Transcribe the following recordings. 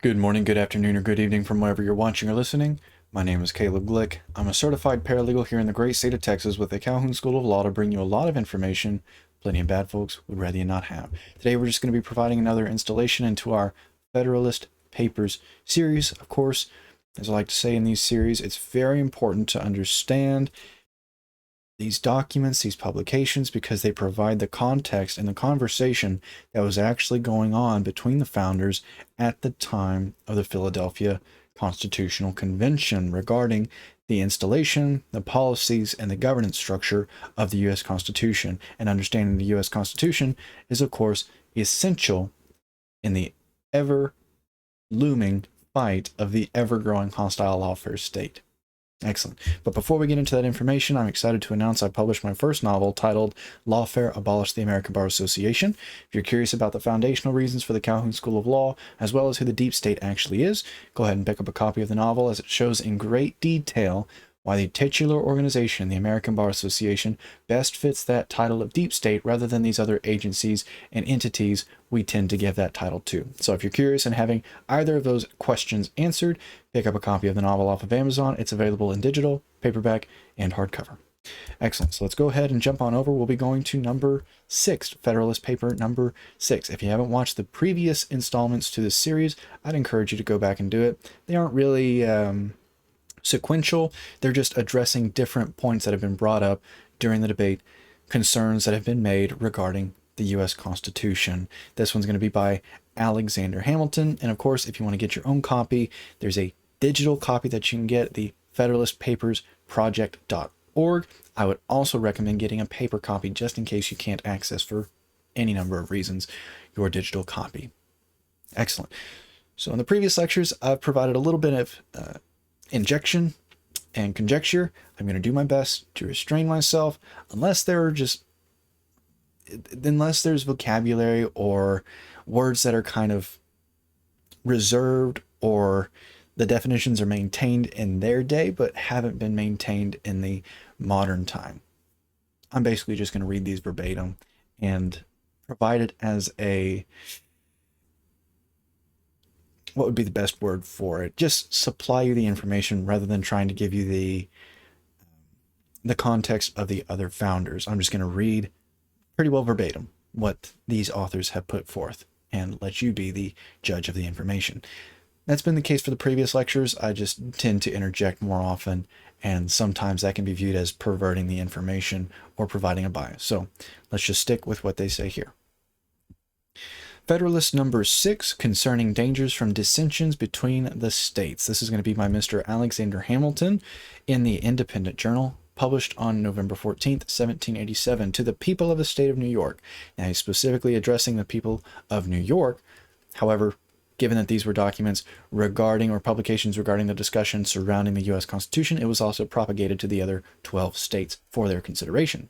Good morning, good afternoon, or good evening from wherever you're watching or listening. My name is Caleb Glick. I'm a certified paralegal here in the great state of Texas with the Calhoun School of Law to bring you a lot of information plenty of bad folks would rather you not have. Today we're just going to be providing another installation into our Federalist Papers series. Of course, as I like to say in these series, it's very important to understand these documents, these publications, because they provide the context and the conversation that was actually going on between the founders at the time of the Philadelphia Constitutional Convention regarding the installation, the policies, and the governance structure of the U.S. Constitution. And understanding the U.S. Constitution is, of course, essential in the ever-looming fight of the ever-growing hostile lawfare state. Excellent. But before we get into that information, I'm excited to announce I published my first novel titled Lawfare, Abolish the American Bar Association. If you're curious about the foundational reasons for the Calhoun School of Law, as well as who the deep state actually is, go ahead and pick up a copy of the novel, as it shows in great detail why the titular organization, the American Bar Association, best fits that title of deep state rather than these other agencies and entities we tend to give that title to. So if you're curious and having either of those questions answered, pick up a copy of the novel off of Amazon. It's available in digital, paperback, and hardcover. Excellent. So let's go ahead and jump on over. We'll be going to number 6, Federalist Paper number 6. If you haven't watched the previous installments to this series, I'd encourage you to go back and do it. They aren't really sequential. They're just addressing different points that have been brought up during the debate, concerns that have been made regarding the U.S. Constitution. This one's going to be by Alexander Hamilton. And of course, if you want to get your own copy, there's a digital copy that you can get at the Federalist Papers Project.org. I would also recommend getting a paper copy just in case you can't access, for any number of reasons, your digital copy. Excellent. So in the previous lectures, I've provided a little bit of injection and conjecture. I'm going to do my best to restrain myself unless there's vocabulary or words that are kind of reserved, or the definitions are maintained in their day but haven't been maintained in the modern time. I'm basically just going to read these verbatim and provide it as what would be the best word for it? Just supply you the information rather than trying to give you the context of the other founders. I'm just going to read pretty well verbatim what these authors have put forth and let you be the judge of the information. That's been the case for the previous lectures. I just tend to interject more often, and sometimes that can be viewed as perverting the information or providing a bias. So let's just stick with what they say here. Federalist number 6, concerning dangers from dissensions between the states. This is going to be by Mr. Alexander Hamilton in the Independent Journal, published on November 14th, 1787, to the people of the state of New York. Now, he's specifically addressing the people of New York. However, given that these were documents regarding, or publications regarding, the discussion surrounding the U.S. Constitution, it was also propagated to the other 12 states for their consideration.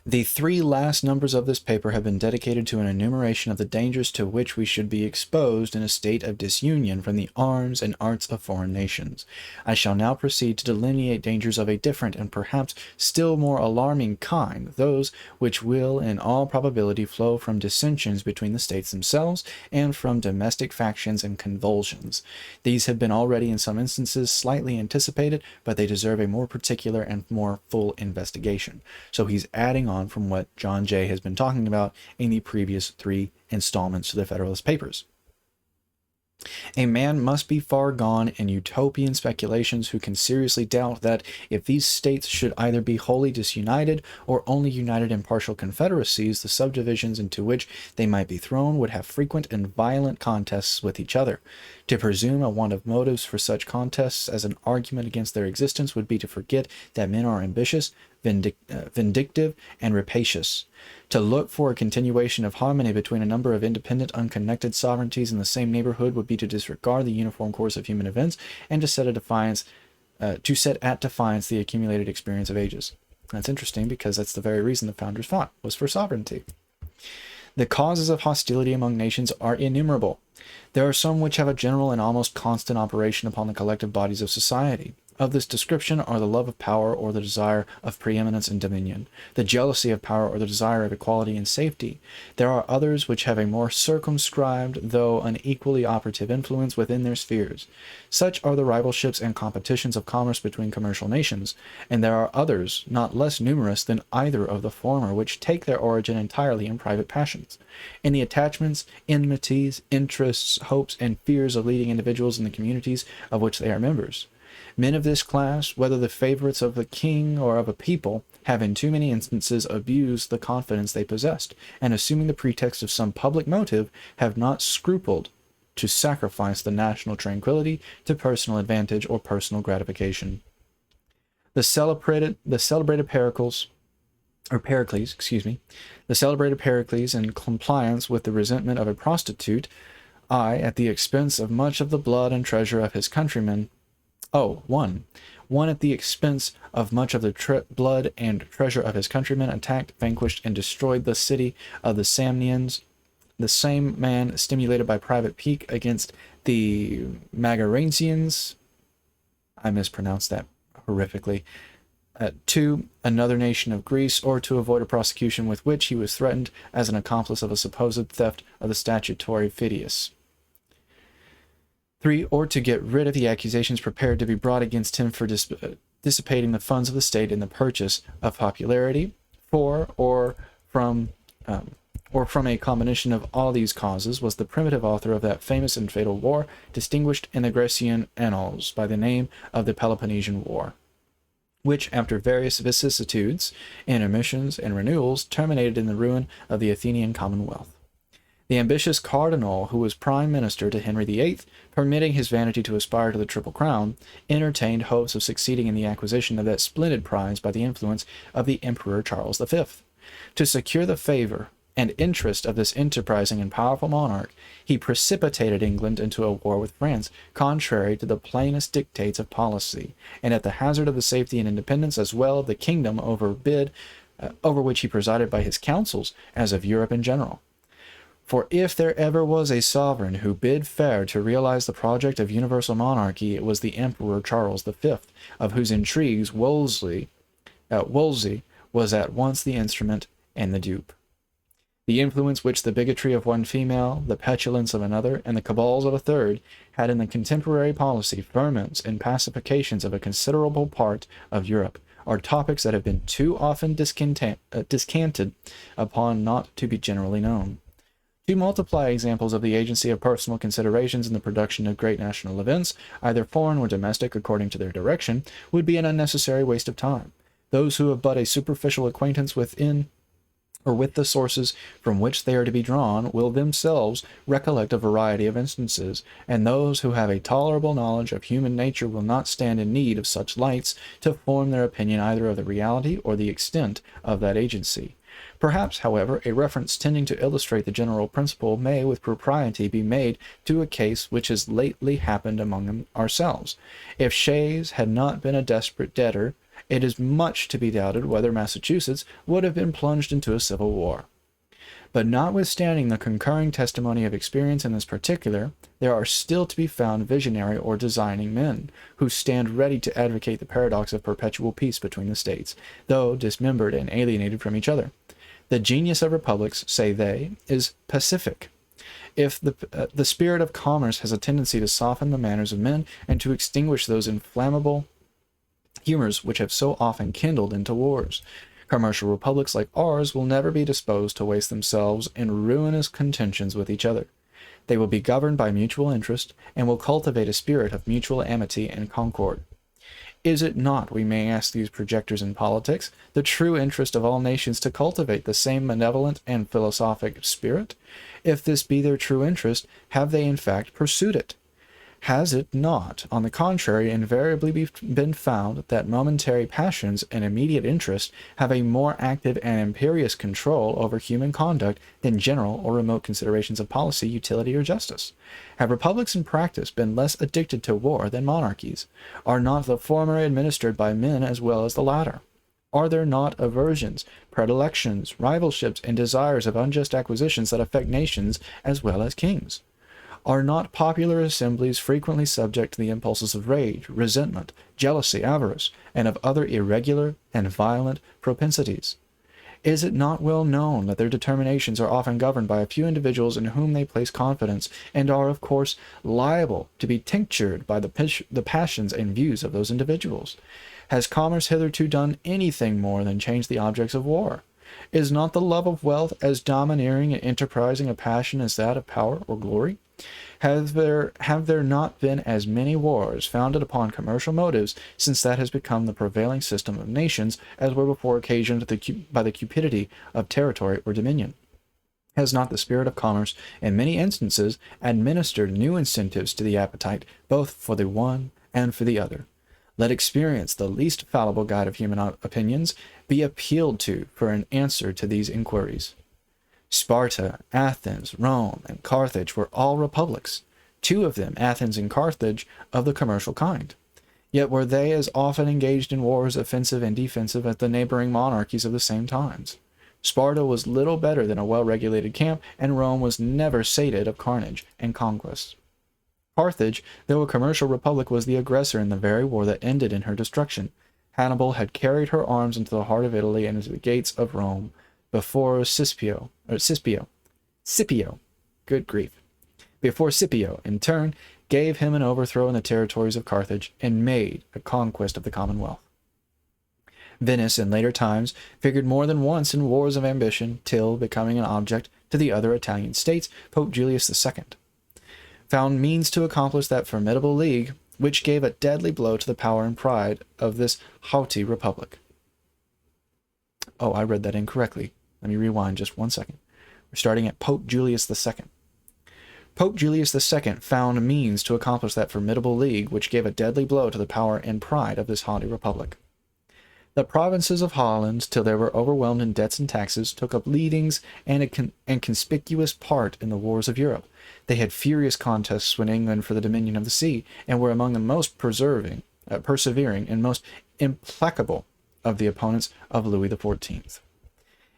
The 3 last numbers of this paper have been dedicated to an enumeration of the dangers to which we should be exposed in a state of disunion from the arms and arts of foreign nations. I shall now proceed to delineate dangers of a different and perhaps still more alarming kind, those which will in all probability flow from dissensions between the states themselves and from domestic factions and convulsions. These have been already in some instances slightly anticipated, but they deserve a more particular and more full investigation. So he's adding on from what John Jay has been talking about in the previous 3 installments to the Federalist Papers. A man must be far gone in utopian speculations who can seriously doubt that if these states should either be wholly disunited or only united in partial confederacies, the subdivisions into which they might be thrown would have frequent and violent contests with each other. To presume a want of motives for such contests as an argument against their existence would be to forget that men are ambitious, vindictive, and rapacious. To look for a continuation of harmony between a number of independent, unconnected sovereignties in the same neighborhood would be to disregard the uniform course of human events and to set at defiance the accumulated experience of ages. That's interesting, because that's the very reason the founders fought, was for sovereignty. The causes of hostility among nations are innumerable. There are some which have a general and almost constant operation upon the collective bodies of society. of this description are the love of power or the desire of preeminence and dominion, the jealousy of power or the desire of equality and safety. There are others which have a more circumscribed, though unequally operative influence within their spheres. Such are the rivalships and competitions of commerce between commercial nations, and there are others, not less numerous than either of the former, which take their origin entirely in private passions, in the attachments, enmities, interests, hopes, and fears of leading individuals in the communities of which they are members. Men of this class, whether the favorites of the king or of a people, have in too many instances abused the confidence they possessed, and assuming the pretext of some public motive, have not scrupled to sacrifice the national tranquility to personal advantage or personal gratification. The celebrated Pericles, the celebrated Pericles, in compliance with the resentment of a prostitute, at the expense of much of the blood and treasure of his countrymen, one at the expense of much of the blood and treasure of his countrymen, attacked, vanquished, and destroyed the city of the Samnians. The same man, stimulated by private pique against the Magarasians, I mispronounced that horrifically, to another nation of Greece, or to avoid a prosecution with which he was threatened as an accomplice of a supposed theft of the statutory Phidias. 3. Or to get rid of the accusations prepared to be brought against him for dissipating the funds of the state in the purchase of popularity. 4. Or from a combination of all these causes, was the primitive author of that famous and fatal war, distinguished in the Grecian annals by the name of the Peloponnesian War, which, after various vicissitudes, intermissions, and renewals, terminated in the ruin of the Athenian commonwealth. The ambitious cardinal, who was prime minister to Henry VIII, permitting his vanity to aspire to the triple crown, entertained hopes of succeeding in the acquisition of that splendid prize by the influence of the Emperor Charles V. To secure the favor and interest of this enterprising and powerful monarch, he precipitated England into a war with France, contrary to the plainest dictates of policy, and at the hazard of the safety and independence as well of the kingdom over which he presided by his counsels, as of Europe in general. For if there ever was a sovereign who bid fair to realize the project of universal monarchy, it was the Emperor Charles V, of whose intrigues Wolsey was at once the instrument and the dupe. The influence which the bigotry of one female, the petulance of another, and the cabals of a third had in the contemporary policy, ferments, and pacifications of a considerable part of Europe are topics that have been too often descanted upon not to be generally known. To multiply examples of the agency of personal considerations in the production of great national events, either foreign or domestic according to their direction, would be an unnecessary waste of time. Those who have but a superficial acquaintance with the sources from which they are to be drawn will themselves recollect a variety of instances, and those who have a tolerable knowledge of human nature will not stand in need of such lights to form their opinion either of the reality or the extent of that agency. Perhaps, however, a reference tending to illustrate the general principle may with propriety be made to a case which has lately happened among ourselves. If Shays had not been a desperate debtor, it is much to be doubted whether Massachusetts would have been plunged into a civil war. But notwithstanding the concurring testimony of experience in this particular, there are still to be found visionary or designing men, who stand ready to advocate the paradox of perpetual peace between the states, though dismembered and alienated from each other. The genius of republics, say they, is pacific. If the spirit of commerce has a tendency to soften the manners of men and to extinguish those inflammable humors which have so often kindled into wars, commercial republics like ours will never be disposed to waste themselves in ruinous contentions with each other. They will be governed by mutual interest, and will cultivate a spirit of mutual amity and concord. Is it not, we may ask these projectors in politics, the true interest of all nations to cultivate the same benevolent and philosophic spirit? If this be their true interest, have they in fact pursued it? Has it not, on the contrary, invariably been found that momentary passions and immediate interest have a more active and imperious control over human conduct than general or remote considerations of policy, utility, or justice? Have republics in practice been less addicted to war than monarchies? Are not the former administered by men as well as the latter? Are there not aversions, predilections, rivalships, and desires of unjust acquisitions that affect nations as well as kings? Are not popular assemblies frequently subject to the impulses of rage, resentment, jealousy, avarice, and of other irregular and violent propensities? Is it not well known that their determinations are often governed by a few individuals in whom they place confidence, and are, of course, liable to be tinctured by the passions and views of those individuals? Has commerce hitherto done anything more than change the objects of war? Is not the love of wealth as domineering and enterprising a passion as that of power or glory? Have there not been as many wars founded upon commercial motives since that has become the prevailing system of nations as were before occasioned by the cupidity of territory or dominion? Has not the spirit of commerce in many instances administered new incentives to the appetite both for the one and for the other? Let experience, the least fallible guide of human opinions, be appealed to for an answer to these inquiries. Sparta, Athens, Rome, and Carthage were all republics, two of them, Athens and Carthage, of the commercial kind. Yet were they as often engaged in wars offensive and defensive as the neighboring monarchies of the same times. Sparta was little better than a well-regulated camp, and Rome was never sated of carnage and conquest. Carthage, though a commercial republic, was the aggressor in the very war that ended in her destruction. Hannibal had carried her arms into the heart of Italy and into the gates of Rome before Scipio, good grief, before Scipio, in turn, gave him an overthrow in the territories of Carthage and made a conquest of the Commonwealth. Venice, in later times, figured more than once in wars of ambition, till, becoming an object to the other Italian states, Pope Julius II found means to accomplish that formidable league which gave a deadly blow to the power and pride of this haughty republic. Oh, I read that incorrectly. Let me rewind just 1 second. We're starting at Pope Julius II. Pope Julius II found means to accomplish that formidable league which gave a deadly blow to the power and pride of this haughty republic. The provinces of Holland, till they were overwhelmed in debts and taxes, took up leadings and conspicuous part in the wars of Europe. They had furious contests with England for the dominion of the sea, and were among the most persevering and most implacable of the opponents of Louis XIV.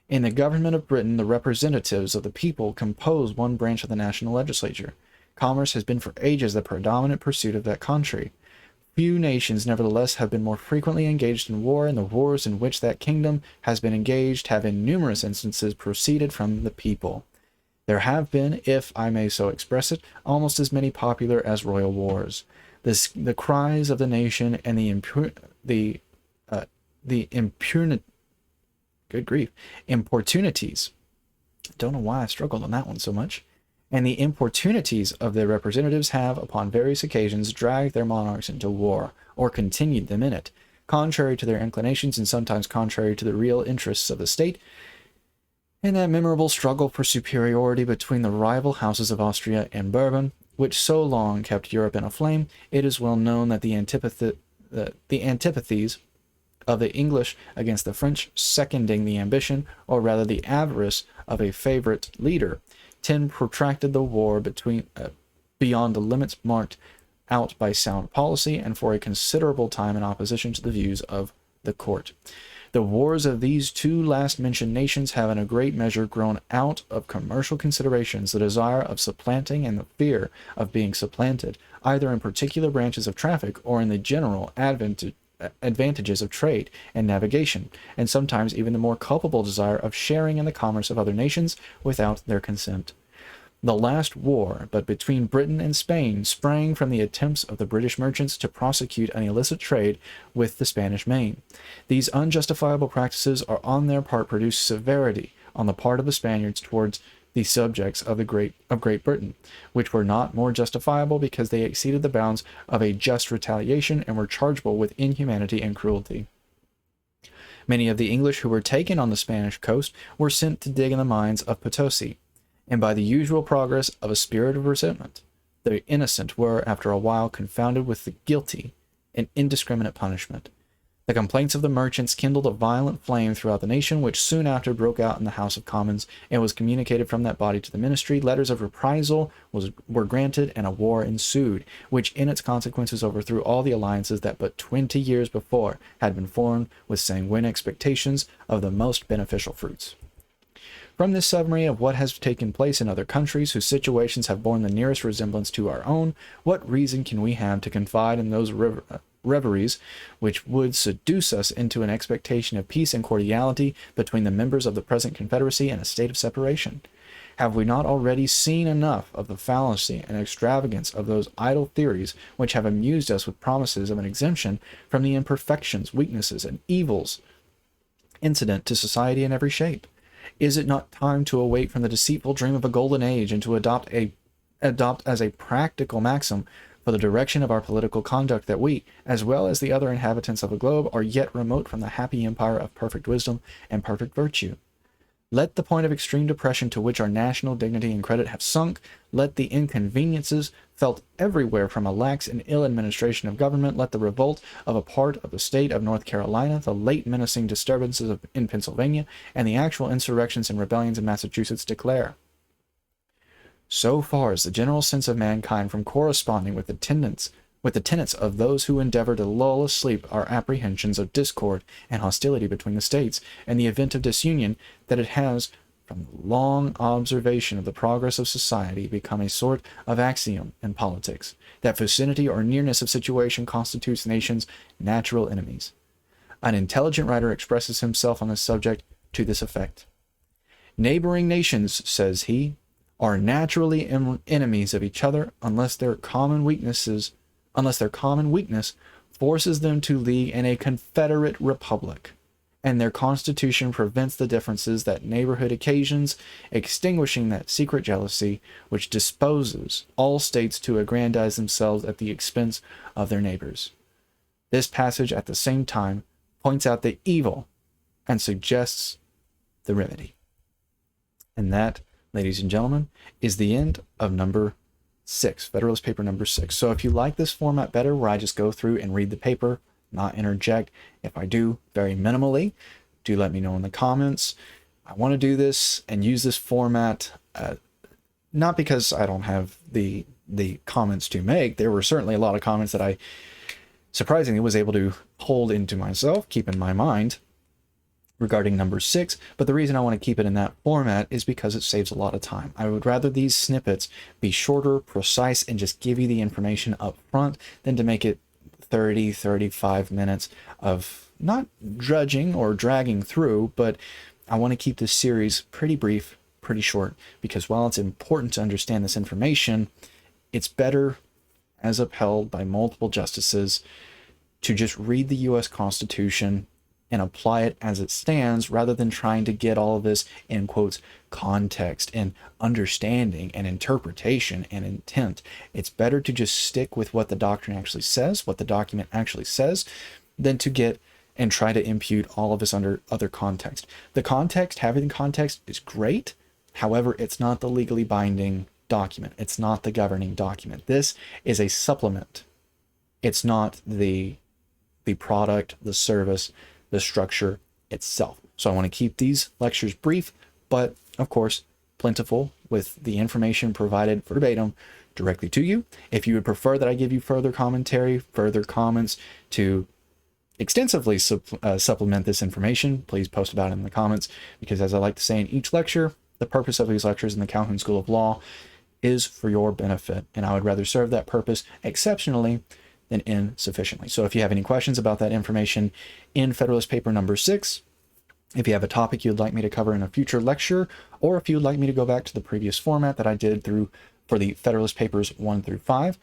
In the government of Britain, the representatives of the people compose one branch of the national legislature. Commerce has been for ages the predominant pursuit of that country. Few nations, nevertheless, have been more frequently engaged in war, and the wars in which that kingdom has been engaged have in numerous instances proceeded from the people. There have been, if I may so express it, almost as many popular as royal wars. The cries of the nation and importunities. Don't know why I struggled on that one so much. And the importunities of their representatives have, upon various occasions, dragged their monarchs into war, or continued them in it, contrary to their inclinations and sometimes contrary to the real interests of the state. In that memorable struggle for superiority between the rival houses of Austria and Bourbon, which so long kept Europe in a flame, it is well known that the antipathies of the English against the French, seconding the ambition, or rather the avarice, of a favorite leader, protracted the war beyond the limits marked out by sound policy, and for a considerable time in opposition to the views of the court. The wars of these two last-mentioned nations have in a great measure grown out of commercial considerations, the desire of supplanting and the fear of being supplanted, either in particular branches of traffic or in the general advantages of trade and navigation, and sometimes even the more culpable desire of sharing in the commerce of other nations without their consent. The last war, but between Britain and Spain, sprang from the attempts of the British merchants to prosecute an illicit trade with the Spanish Main. These unjustifiable practices are on their part produced severity on the part of the Spaniards towards the subjects of Great Britain, which were not more justifiable because they exceeded the bounds of a just retaliation and were chargeable with inhumanity and cruelty. Many of the English who were taken on the Spanish coast were sent to dig in the mines of Potosi, and by the usual progress of a spirit of resentment, the innocent were, after a while, confounded with the guilty in indiscriminate punishment. The complaints of the merchants kindled a violent flame throughout the nation, which soon after broke out in the House of Commons, and was communicated from that body to the ministry. Letters of reprisal were granted, and a war ensued, which in its consequences overthrew all the alliances that but 20 years before had been formed with sanguine expectations of the most beneficial fruits. From this summary of what has taken place in other countries whose situations have borne the nearest resemblance to our own, what reason can we have to confide in those reveries which would seduce us into an expectation of peace and cordiality between the members of the present Confederacy and a state of separation? Have we not already seen enough of the fallacy and extravagance of those idle theories which have amused us with promises of an exemption from the imperfections, weaknesses, and evils incident to society in every shape? Is it not time to awake from the deceitful dream of a golden age and to adopt as a practical maxim for the direction of our political conduct that we, as well as the other inhabitants of the globe, are yet remote from the happy empire of perfect wisdom and perfect virtue? Let the point of extreme depression to which our national dignity and credit have sunk, let the inconveniences felt everywhere from a lax and ill administration of government, let the revolt of a part of the state of North Carolina, the late menacing disturbances in Pennsylvania, and the actual insurrections and rebellions in Massachusetts declare. So far is the general sense of mankind from corresponding with the tenets of those who endeavor to lull asleep our apprehensions of discord and hostility between the states, and the event of disunion, that it has, from long observation of the progress of society, become a sort of axiom in politics, that vicinity or nearness of situation constitutes nations' natural enemies. An intelligent writer expresses himself on this subject to this effect. Neighboring nations, says he, are naturally enemies of each other unless their common weakness forces them to league in a confederate republic, and their constitution prevents the differences that neighborhood occasions, extinguishing that secret jealousy which disposes all states to aggrandize themselves at the expense of their neighbors. This passage at the same time points out the evil and suggests the remedy. And that, ladies and gentlemen, is the end of number 6, Federalist Paper number 6. So if you like this format better, where I just go through and read the paper, not interject, if I do very minimally, do let me know in the comments. I want to do this and use this format, not because I don't have the comments to make. There were certainly a lot of comments that I surprisingly was able to hold into myself, keep in my mind, regarding number 6, but the reason I want to keep it in that format is because it saves a lot of time. I would rather these snippets be shorter, precise, and just give you the information up front than to make it 30-35 minutes of not drudging or dragging through, but I want to keep this series pretty brief, pretty short, because while it's important to understand this information, it's better, as upheld by multiple justices, to just read the U.S. Constitution and apply it as it stands, rather than trying to get all of this in quotes context and understanding and interpretation and intent. It's better to just stick with what the doctrine actually says, what the document actually says, than to get and try to impute all of this under other context. The context, having context, is great. However, it's not the legally binding document. It's not the governing document. This is a supplement. It's not the product, the service, the structure itself. So I want to keep these lectures brief, but of course plentiful, with the information provided verbatim directly to you. If you would prefer that I give you further commentary, further comments to extensively supplement this information, please post about it in the comments, because as I like to say in each lecture, the purpose of these lectures in the Calhoun School of Law is for your benefit, and I would rather serve that purpose exceptionally than insufficiently. So if you have any questions about that information in Federalist Paper number 6, if you have a topic you'd like me to cover in a future lecture, or if you'd like me to go back to the previous format that I did for the Federalist Papers 1 through 5,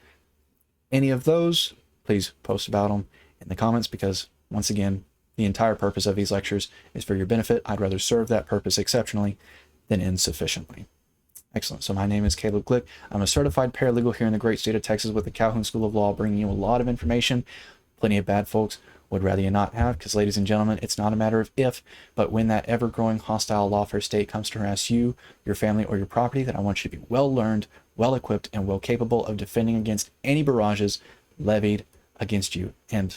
any of those, please post about them in the comments, because once again, the entire purpose of these lectures is for your benefit. I'd rather serve that purpose exceptionally than insufficiently. Excellent. So my name is Caleb Glick. I'm a certified paralegal here in the great state of Texas with the Calhoun School of Law, bringing you a lot of information plenty of bad folks would rather you not have, because, ladies and gentlemen, it's not a matter of if, but when that ever-growing hostile lawfare state comes to harass you, your family, or your property, that I want you to be well-learned, well-equipped, and well-capable of defending against any barrages levied against you. And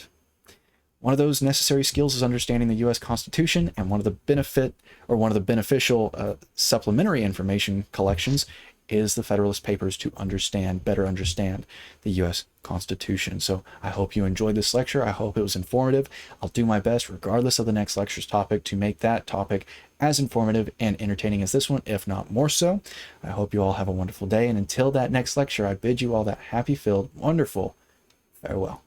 one of those necessary skills is understanding the U.S. Constitution, and one of the beneficial supplementary information collections is the Federalist Papers to better understand the U.S. Constitution. So I hope you enjoyed this lecture. I hope it was informative. I'll do my best, regardless of the next lecture's topic, to make that topic as informative and entertaining as this one, if not more so. I hope you all have a wonderful day. And until that next lecture, I bid you all that happy-filled, wonderful farewell.